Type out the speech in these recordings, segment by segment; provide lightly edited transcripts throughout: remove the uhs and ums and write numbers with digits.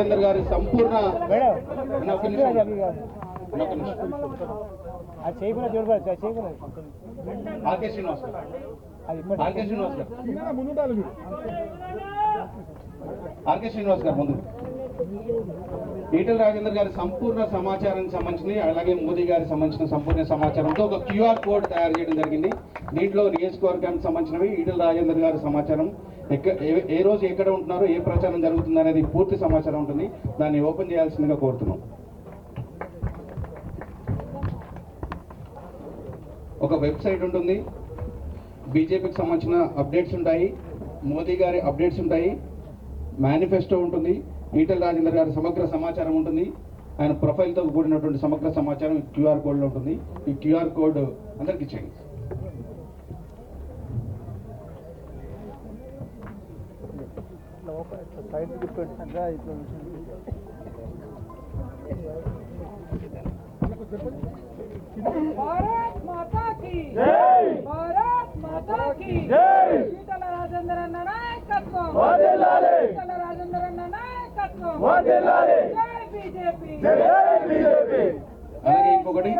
రాజేందర్ గారి సంపూర్ణ ఆర్కే శ్రీనివాస్ గారు ముందు ఈటెల రాజేందర్ గారి సంపూర్ణ సమాచారానికి సంబంధించి అలాగే మోదీ గారికి సంబంధించిన సంపూర్ణ సమాచారంతో ఒక క్యూఆర్ కోడ్ తయారు చేయడం జరిగింది. దీంట్లో నియోజకవర్గానికి సంబంధించినవి ఈటెల రాజేందర్ గారి సమాచారం, ఏ రోజు ఎక్కడ ఉంటున్నారో, ఏ ప్రచారం జరుగుతుంది అనేది పూర్తి సమాచారం ఉంటుంది. దాన్ని ఓపెన్ చేయాల్సిందిగా కోరుతున్నాం. ఒక వెబ్సైట్ ఉంటుంది, బీజేపీకి సంబంధించిన అప్డేట్స్ ఉంటాయి, మోదీ గారి అప్డేట్స్ ఉంటాయి, మేనిఫెస్టో ఉంటుంది, ఈటెల రాజేందర్ గారి సమగ్ర సమాచారం ఉంటుంది, ఆయన ప్రొఫైల్తో కూడినటువంటి సమగ్ర సమాచారం క్యూఆర్ కోడ్లో ఉంటుంది. ఈ క్యూఆర్ కోడ్ అందరికి ఇచ్చేయండి. भारत माता की जय, भारत माता की जय. ఈటెల రాజేందర్ అన్న నాయకత్వం వర్ధిల్లాలి, ఈటెల రాజేందర్ అన్న నాయకత్వం వర్ధిల్లాలి. జై బీజేపీ, జై బీజేపీ. అలాగే ఇంకొకటి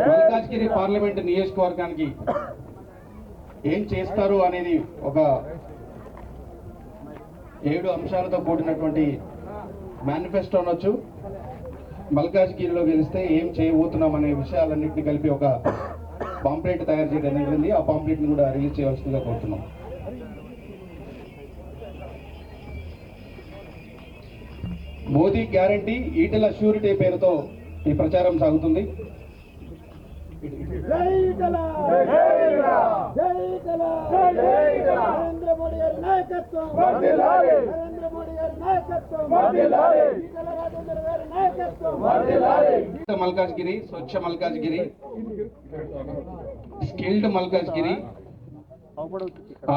మల్కాజ్గిరి పార్లమెంట్ నియోజకవర్గానికి ఏం చేస్తారు అనేది ఒక 7 అంశాలతో కూడినటువంటి మేనిఫెస్టో అనొచ్చు. మల్కాజ్గిరిలో గెలిస్తే ఏం చేయబోతున్నాం అనే విషయాలన్నింటినీ కలిపి ఒక పాంప్లెట్ తయారు చేయడం జరిగింది. ఆ పాంప్లెట్ని కూడా రిలీజ్ చేయవలసిందిగా కోరుతున్నాం. మోదీ గ్యారంటీ, ఈటెల ష్యూరిటీ పేరుతో ఈ ప్రచారం సాగుతుంది. నరేంద్ర మోడీ గారి నాయకత్వం వర్ధిల్లాలి, నరేంద్ర మోడీ గారి నాయకత్వం వర్ధిల్లాలి, ఈటెల రాజేందర్ గారి నాయకత్వం వర్ధిల్లాలి. Malkajgiri, Swachh Malkajgiri, skilled Malkajgiri,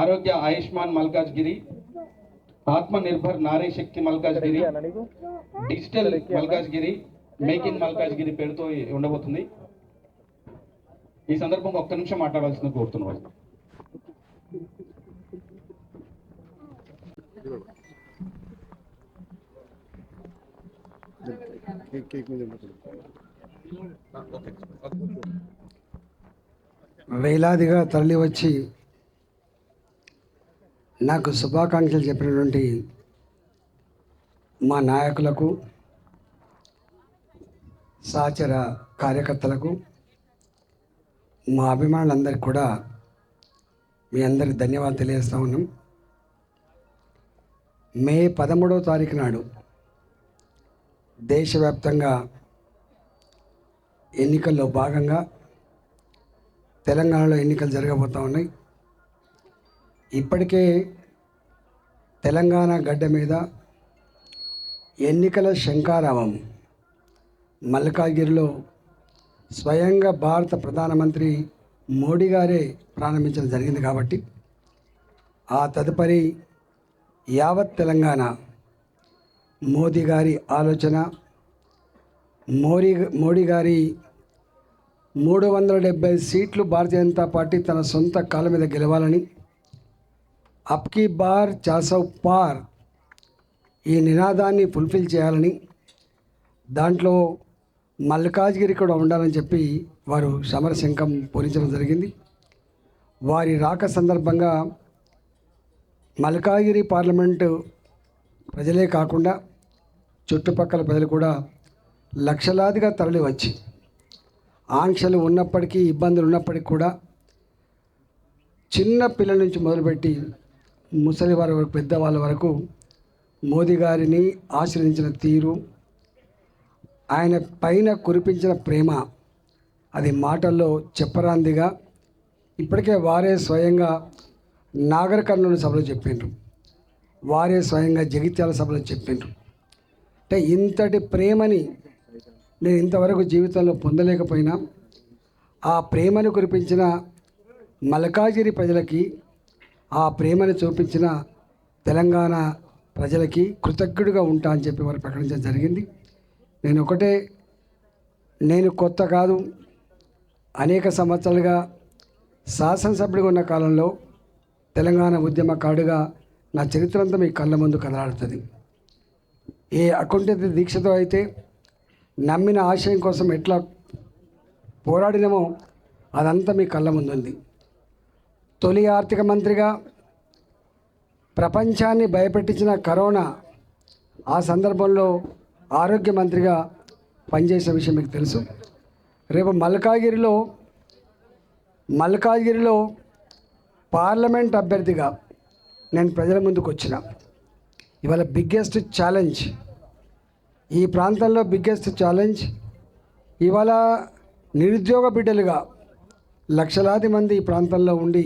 Arogya Ayushman Malkajgiri, Atma Nirbhar Nari Shakti Malkajgiri, digital Malkajgiri, make in Malkajgiri పేరుతో ఉండబోతుంది. ఈ సందర్భంగా ఒక్క నిమిషం మాట్లాడాల్సింది కోరుతున్నాను. వేలాదిగా తరలి వచ్చి నాకు శుభాకాంక్షలు చెప్పినటువంటి మా నాయకులకు, సహచర కార్యకర్తలకు, మా అభిమానులందరికీ కూడా మీ అందరికి ధన్యవాదాలు తెలియజేస్తూ ఉన్నాం. మే 13వ తారీఖు నాడు దేశవ్యాప్తంగా ఎన్నికల్లో భాగంగా తెలంగాణలో ఎన్నికలు జరగబోతూ ఉన్నాయి. ఇప్పటికే తెలంగాణ గడ్డ మీద ఎన్నికల శంఖారావం మల్కాజ్గిరిలో స్వయంగా భారత ప్రధానమంత్రి మోడీ గారే ప్రారంభించడం జరిగింది. కాబట్టి ఆ తదుపరి యావత్ తెలంగాణ మోదీ గారి ఆలోచన, మోడీ గారి 370 సీట్లు భారతీయ జనతా పార్టీ తన సొంత కాళ్ళ మీద గెలవాలని, అబ్కీ బార్ 400 పార్ ఈ నినాదాన్ని ఫుల్ఫిల్ చేయాలని, దాంట్లో మల్కాజ్గిరి కూడా ఉండాలని చెప్పి వారు సమరశంఖం పూరించడం జరిగింది. వారి రాక సందర్భంగా మల్కాజ్గిరి పార్లమెంటు ప్రజలే కాకుండా చుట్టుపక్కల ప్రజలు కూడా లక్షలాదిగా తరలి వచ్చి, ఆంక్షలు ఉన్నప్పటికీ, ఇబ్బందులు ఉన్నప్పటికీ కూడా చిన్న పిల్లల నుంచి మొదలుపెట్టి ముసలి వారి వరకు, పెద్దవాళ్ళ వరకు మోదీ గారిని ఆశ్రయించిన తీరు, ఆయన పైన కురిపించిన ప్రేమ, అది మాటల్లో చెప్పరాందిగా ఇప్పటికే వారే స్వయంగా నాగర్ కర్నూలు సభలో చెప్పిండ్రు, వారే స్వయంగా జగిత్యాల సభలో చెప్పిండ్రు. అంటే ఇంతటి ప్రేమని నేను ఇంతవరకు జీవితంలో పొందలేకపోయినా, ఆ ప్రేమను కురిపించిన మల్కాజ్గిరి ప్రజలకి, ఆ ప్రేమను చూపించిన తెలంగాణ ప్రజలకి కృతజ్ఞుడిగా ఉంటా అని చెప్పి వారు ప్రకటించడం జరిగింది. నేను కొత్త కాదు, అనేక సంవత్సరాలుగా శాసనసభ్యుడిగా ఉన్న కాలంలో తెలంగాణ ఉద్యమకారుడిగా నా చరిత్ర అంతా మీ కళ్ళ ముందు కదలాడుతుంది. ఏ అకుంఠిత దీక్షతో అయితే నమ్మిన ఆశయం కోసం ఎట్లా పోరాడినామో అదంతా మీ కళ్ళ ముందుంది. తొలి ఆర్థిక మంత్రిగా ప్రపంచాన్ని భయపెట్టించిన కరోనా ఆ సందర్భంలో ఆరోగ్య మంత్రిగా పనిచేసిన విషయం మీకు తెలుసు. రేపు మల్కాజ్గిరిలో పార్లమెంట్ అభ్యర్థిగా నేను ప్రజల ముందుకు వచ్చిన. ఇవాళ బిగ్గెస్ట్ ఛాలెంజ్, ఈ ప్రాంతంలో బిగ్గెస్ట్ ఛాలెంజ్. ఇవాళ నిరుద్యోగ బిడ్డలుగా లక్షలాది మంది ఈ ప్రాంతంలో ఉండి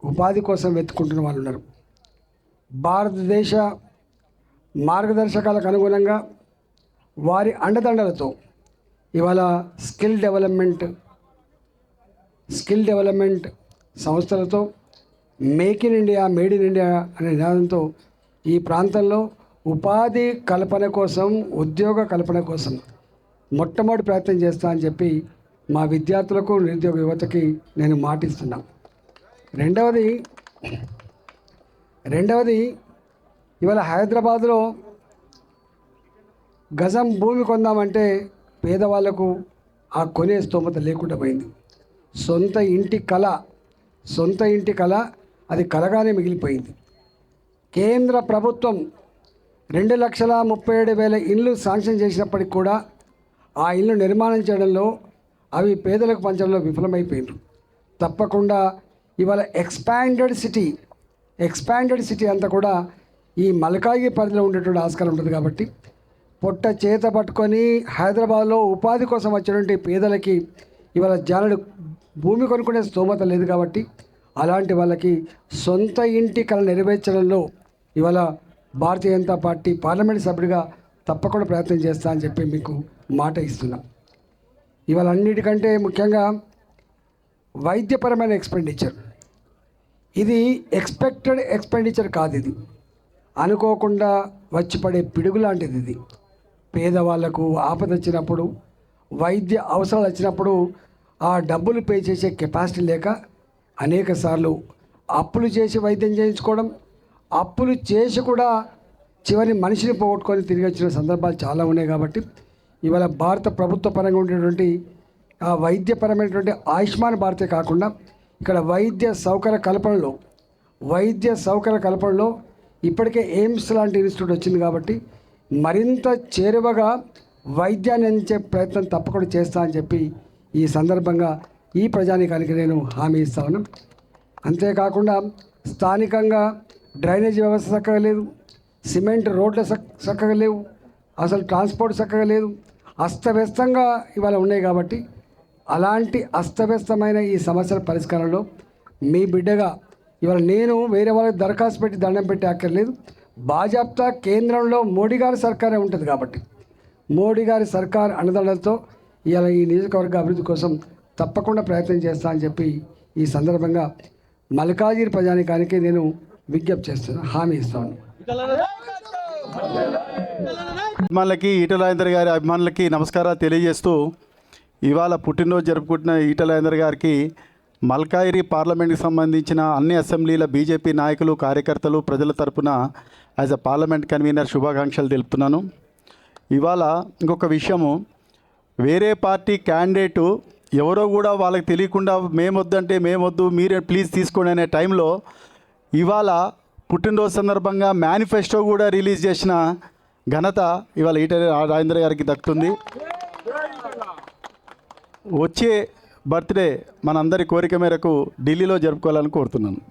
ఉపాధి కోసం వెతుక్కుంటున్న వాళ్ళు ఉన్నారు. భారతదేశ మార్గదర్శకాలకు అనుగుణంగా వారి అండదండలతో ఇవాళ స్కిల్ డెవలప్మెంట్ సంస్థలతో make in India, made in India అనే నినాదంతో ఈ ప్రాంతంలో ఉపాధి కల్పన కోసం, ఉద్యోగ కల్పన కోసం మొట్టమొదటి ప్రయత్నం చేస్తా అని చెప్పి మా విద్యార్థులకు, నిరుద్యోగ యువతకి నేను మాటిస్తున్నా. రెండవది ఇవాళ హైదరాబాద్లో గజం భూమి కొందామంటే పేదవాళ్లకు ఆ కొనే స్తోమత లేకుండా పోయింది. సొంత ఇంటి కళ అది కలగానే మిగిలిపోయింది. కేంద్ర ప్రభుత్వం 2,37,000 ఇండ్లు శాంక్షన్ చేసినప్పటికి కూడా ఆ ఇల్లు నిర్మాణం చేయడంలో అవి పేదలకు పంచడంలో విఫలమైపోయింది. తప్పకుండా ఇవాళ ఎక్స్పాండెడ్ సిటీ అంతా కూడా ఈ మల్కాజ్గిరి పరిధిలో ఉండేటువంటి ఆస్కారం ఉంటుంది. కాబట్టి పొట్ట చేత పట్టుకొని హైదరాబాద్లో ఉపాధి కోసం వచ్చినటువంటి పేదలకి ఇవాళ జానుడు భూమి కొనుక్కునే స్తోమత లేదు. కాబట్టి అలాంటి వాళ్ళకి సొంత ఇంటి కళ నెరవేర్చడంలో ఇవాళ భారతీయ జనతా పార్టీ పార్లమెంట్ సభ్యుడిగా తప్పకుండా ప్రయత్నం చేస్తా అని చెప్పి మీకు మాట ఇస్తున్నా. ఇవాళ అన్నిటికంటే ముఖ్యంగా వైద్యపరమైన ఎక్స్పెండిచర్, ఇది ఎక్స్పెక్టెడ్ ఎక్స్పెండిచర్ కాదు. ఇది అనుకోకుండా వచ్చి పడే పిడుగు లాంటిది. ఇది పేదవాళ్లకు ఆపద వచ్చినప్పుడు, వైద్య అవసరాలు వచ్చినప్పుడు ఆ డబ్బులు పే చేసే కెపాసిటీ లేక అనేక సార్లు అప్పులు చేసి వైద్యం చేయించుకోవడం, అప్పులు చేసి కూడా చివరి మనిషిని పోగొట్టుకొని తిరిగి వచ్చిన సందర్భాలు చాలా ఉన్నాయి. కాబట్టి ఇవాళ భారత ప్రభుత్వ పరంగా ఉండేటువంటి ఆ వైద్యపరమైనటువంటి ఆయుష్మాన్ భారతే కాకుండా ఇక్కడ వైద్య సౌకర్య కల్పనలో ఇప్పటికే ఎయిమ్స్ లాంటి ఇన్స్టిట్యూట్ వచ్చింది. కాబట్టి మరింత చేరువగా వైద్యాన్ని అందించే ప్రయత్నం తప్పకుండా చేస్తా అని చెప్పి ఈ సందర్భంగా ఈ ప్రజానీకానికి నేను హామీ ఇస్తా ఉన్నాను. అంతేకాకుండా స్థానికంగా డ్రైనేజ్ వ్యవస్థ చక్కగా లేదు, సిమెంట్ రోడ్లు చక్కగా లేవు, అసలు ట్రాన్స్పోర్ట్ చక్కగా లేదు, అస్తవ్యస్తంగా ఇవాళ ఉన్నాయి. కాబట్టి అలాంటి అస్తవ్యస్తమైన ఈ సమస్యల పరిష్కారంలో మీ బిడ్డగా ఇవాళ నేను వేరే వాళ్ళకి దరఖాస్తు పెట్టి దండం పెట్టి అక్కర్లేదు. బాజాప్తా కేంద్రంలో మోడీ గారి సర్కారే ఉంటుంది. కాబట్టి మోడీ గారి సర్కార్ అండదండలతో ఇవాళ ఈ నియోజకవర్గ అభివృద్ధి కోసం తప్పకుండా ప్రయత్నం చేస్తా అని చెప్పి ఈ సందర్భంగా మల్కాజ్గిరి ప్రజానీకానికి నేను విజ్ఞప్తి చేస్తున్నాను, హామీ ఇస్తాను. అభిమానులకి, ఈటెల రాజేందర్ గారి అభిమానులకి నమస్కారాలు తెలియజేస్తూ, ఇవాళ పుట్టినరోజు జరుపుకుంటున్న ఈటెల రాజేందర్ గారికి మల్కాజ్గిరి పార్లమెంట్కి సంబంధించిన అన్ని అసెంబ్లీల బీజేపీ నాయకులు, కార్యకర్తలు, ప్రజల తరపున యాజ్ అ పార్లమెంట్ కన్వీనర్ శుభాకాంక్షలు తెలుపుతున్నాను. ఇవాళ ఇంకొక విషయము, వేరే పార్టీ క్యాండిడేటు ఎవరో కూడా వాళ్ళకి తెలియకుండా మేమొద్దు మీరే ప్లీజ్ తీసుకోండి అనే టైంలో ఇవాళ పుట్టినరోజు సందర్భంగా మేనిఫెస్టో కూడా రిలీజ్ చేసిన ఘనత ఇవాళ ఈటెల రాజేందర్ గారికి దక్కుతుంది. వచ్చే బర్త్డే మనందరి కోరిక మేరకు ఢిల్లీలో జరుపుకోవాలని కోరుతున్నాను.